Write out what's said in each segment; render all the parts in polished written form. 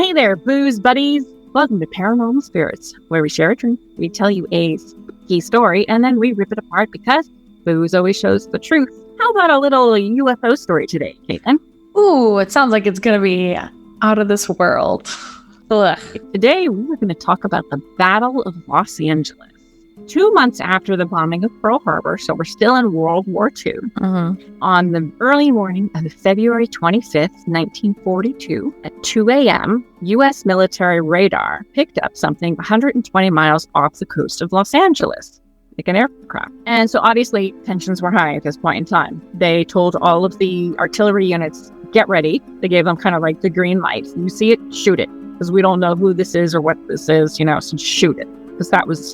Hey there, booze buddies. Welcome to Paranormal Spirits, where we share a drink, we tell you a spooky story, and then we rip it apart because booze always shows the truth. How about a little UFO story today, Caitlin? Ooh, it sounds like it's going to be out of this world. Ugh. Today, we're going to talk about the Battle of Los Angeles. 2 months after the bombing of Pearl Harbor, so we're still in World War II, on the early morning of February 25th, 1942, at 2 a.m., U.S. military radar picked up something 120 miles off the coast of Los Angeles, like an aircraft. And so obviously tensions were high at this point in time. They told all of the artillery units, get ready. They gave them kind of like the green light. You see it, shoot it. Because we don't know who this is or what this is, so shoot it. Because that was,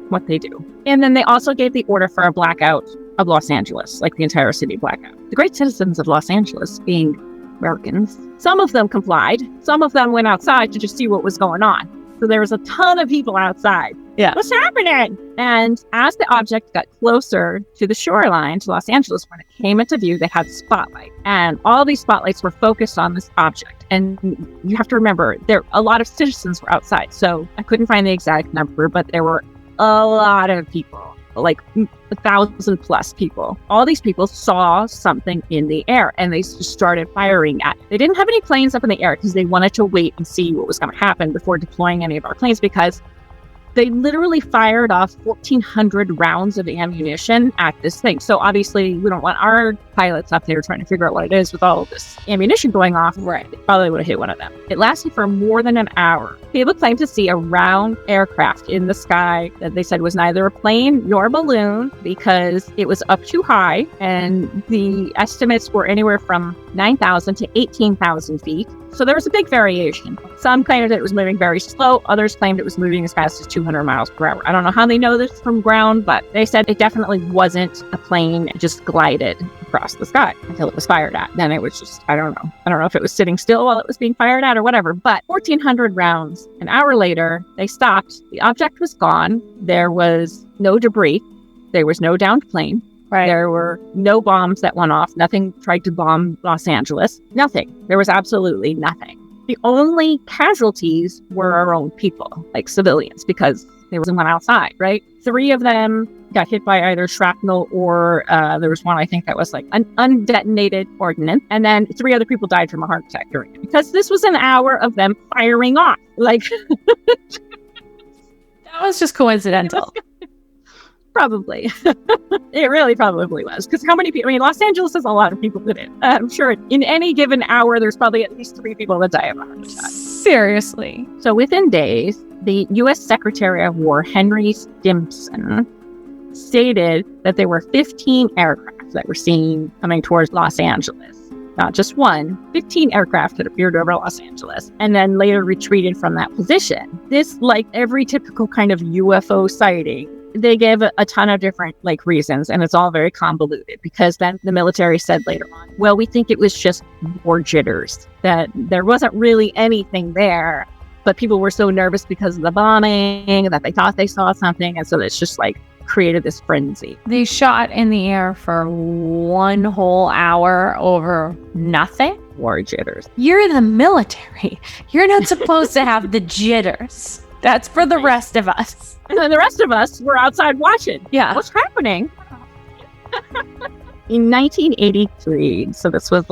what they do. And then they also gave the order for a blackout of Los Angeles, like the entire city blackout. The great citizens of Los Angeles, being Americans, some of them complied. Some of them went outside to just see what was going on. So there was a ton of people outside. Yeah. What's happening? And as the object got closer to the shoreline, to Los Angeles, when it came into view, they had spotlight. And all these spotlights were focused on this object. And you have to remember, a lot of citizens were outside. So I couldn't find the exact number, but there were a lot of people, like 1,000 plus people. All these people saw something in the air and they just started firing at it. They didn't have any planes up in the air because they wanted to wait and see what was going to happen before deploying any of our planes, because they literally fired off 1,400 rounds of ammunition at this thing. So obviously we don't want our pilots up there trying to figure out what it is with all of this ammunition going off. Right. They probably would have hit one of them. It lasted for more than an hour. People claimed to see a round aircraft in the sky that they said was neither a plane nor a balloon because it was up too high. And the estimates were anywhere from 9,000 to 18,000 feet. So there was a big variation. Some claimed that it was moving very slow. Others claimed it was moving as fast as 200 miles per hour. I don't know how they know this from ground, but they said it definitely wasn't a plane. It just glided across the sky until it was fired at. Then it was just, I don't know. I don't know if it was sitting still while it was being fired at or whatever, but 1,400 rounds. An hour later, they stopped. The object was gone. There was no debris. There was no downed plane. Right. There were no bombs that went off. Nothing tried to bomb Los Angeles. Nothing. There was absolutely nothing. The only casualties were our own people, like civilians, because there was one outside, right? 3 of them got hit by either shrapnel or there was one, I think, that was like an undetonated ordnance. And then 3 other people died from a heart attack during it, because this was an hour of them firing off. Like, that was just coincidental. Probably. It really probably was. Because how many people? I mean, Los Angeles has a lot of people in it. I'm sure in any given hour, there's probably at least 3 people that die of a heart attack. Seriously. So within days, the U.S. Secretary of War, Henry Stimson, stated that there were 15 aircraft that were seen coming towards Los Angeles. Not just one, 15 aircraft had appeared over Los Angeles and then later retreated from that position. This, like every typical kind of UFO sighting, they gave a ton of different reasons, and it's all very convoluted, because then the military said later on, well, we think it was just war jitters, that there wasn't really anything there, but people were so nervous because of the bombing that they thought they saw something, and so it's just created this frenzy. They shot in the air for 1 whole hour over nothing? War jitters. You're the military. You're not supposed to have the jitters. That's for the rest of us. And then the rest of us were outside watching. Yeah. What's happening? In 1983, so this was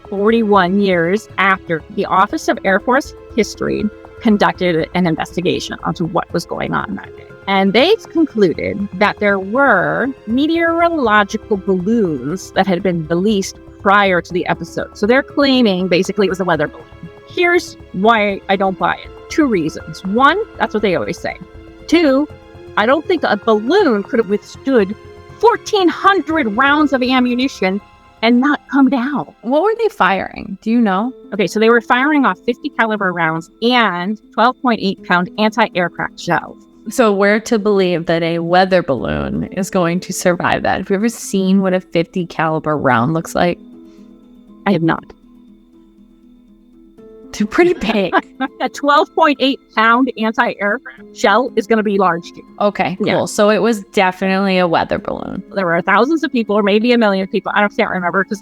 41 years after, the Office of Air Force History conducted an investigation onto what was going on that day. And they concluded that there were meteorological balloons that had been released prior to the episode. So they're claiming basically it was a weather balloon. Here's why I don't buy it. 2 reasons. 1, that's what they always say. 2, I don't think a balloon could have withstood 1,400 rounds of ammunition and not come down. What were they firing? Do you know? Okay, so they were firing off 50 caliber rounds and 12.8 pound anti-aircraft shells. So we're to believe that a weather balloon is going to survive that. Have you ever seen what a 50 caliber round looks like? I have not. They're pretty big. A 12.8 pound anti-aircraft shell is going to be large too. Okay, cool. Yeah. So it was definitely a weather balloon. There were thousands of people, or maybe a million people. I can't remember because,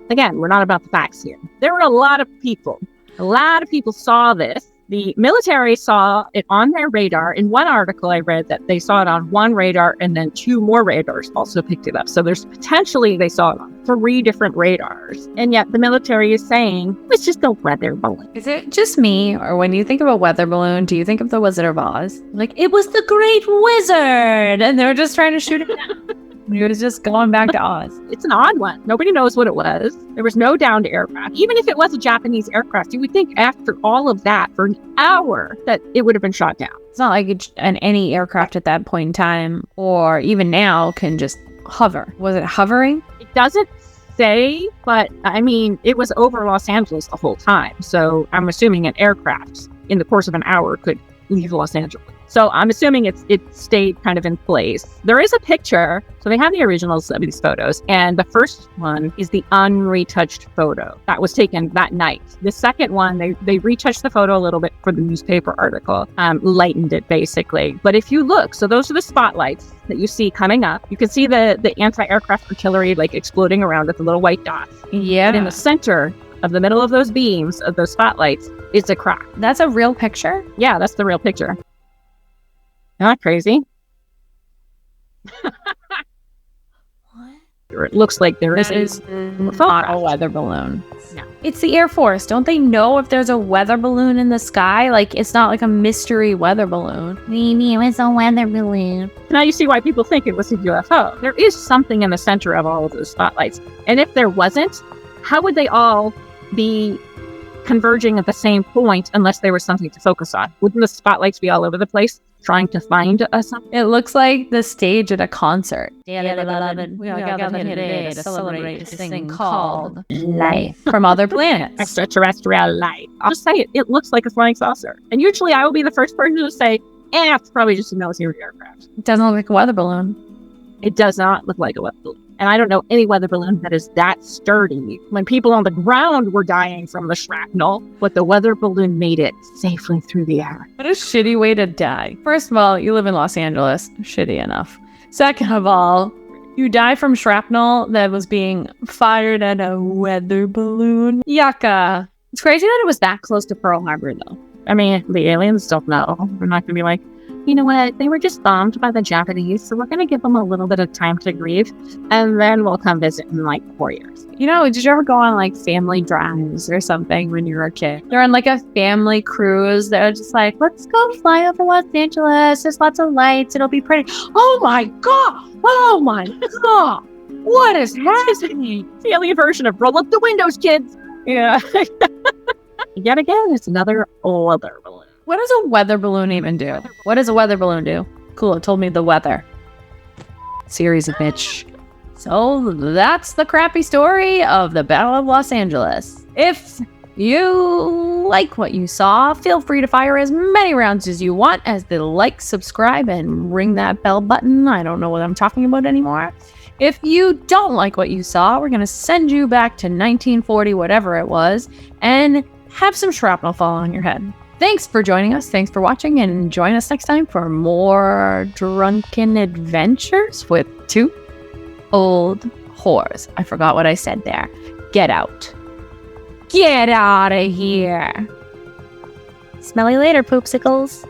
again, we're not about the facts here. There were a lot of people. A lot of people saw this. The military saw it on their radar. In one article I read that they saw it on one radar and then 2 more radars also picked it up. So there's potentially they saw it on 3 different radars. And yet the military is saying it's just a weather balloon. Is it just me, or when you think of a weather balloon, do you think of the Wizard of Oz? Like, it was the Great Wizard, and they were just trying to shoot it down. He was just going back to Oz. It's an odd one. Nobody knows what it was. There was no downed aircraft. Even if it was a Japanese aircraft, you would think after all of that, for an hour, that it would have been shot down. It's not like any aircraft at that point in time, or even now, can just hover. Was it hovering? It doesn't say, but I mean, it was over Los Angeles the whole time. So I'm assuming an aircraft in the course of an hour could leave Los Angeles. So I'm assuming it stayed kind of in place. There is a picture. So they have the originals of these photos. And the first one is the unretouched photo that was taken that night. The second one, they retouched the photo a little bit for the newspaper article, lightened it basically. But if you look, so those are the spotlights that you see coming up. You can see the anti-aircraft artillery like exploding around with the little white dots. Yeah. But in the center of the middle of those beams, of those spotlights, is a crack. That's a real picture? Yeah, that's the real picture. Not crazy. What? It looks like there is not a weather balloon. No. It's the Air Force. Don't they know if there's a weather balloon in the sky? Like, it's not like a mystery weather balloon. Maybe it was a weather balloon. Now you see why people think it was a UFO. There is something in the center of all of those spotlights. And if there wasn't, how would they all be converging at the same point unless there was something to focus on? Wouldn't the spotlights be all over the place trying to find something? It looks like the stage at a concert. We are gathered here today to celebrate this thing called life from other planets. Extraterrestrial life. I'll just say it. It looks like a flying saucer. And usually I will be the first person to say, it's probably just a military aircraft. It doesn't look like a weather balloon. It does not look like a weather balloon. And I don't know any weather balloon that is that sturdy. When people on the ground were dying from the shrapnel, but the weather balloon made it safely through the air. What a shitty way to die. First of all, you live in Los Angeles. Shitty enough. Second of all, you die from shrapnel that was being fired at a weather balloon. Yucca. It's crazy that it was that close to Pearl Harbor, though. I mean, the aliens don't know. We're not going to be like, you know what, they were just bombed by the Japanese, so we're going to give them a little bit of time to grieve, and then we'll come visit in like 4 years. You know, did you ever go on like family drives or something when you were a kid? They're on like a family cruise. They're just like, let's go fly over Los Angeles. There's lots of lights. It'll be pretty. Oh my God. Oh my God. What is happening? The alien version of roll up the windows, kids. Yeah. Yet again, it's another weather balloon. What does a weather balloon even do? What does a weather balloon do? Cool, it told me the weather. Series of bitch. So that's the crappy story of the Battle of Los Angeles. If you like what you saw, feel free to fire as many rounds as you want as the like, subscribe, and ring that bell button. I don't know what I'm talking about anymore. If you don't like what you saw, we're going to send you back to 1940, whatever it was, and have some shrapnel fall on your head. Thanks for joining us. Thanks for watching, and join us next time for more drunken adventures with 2 old whores. I forgot what I said there. Get out. Get out of here. Smell you later, poopsicles.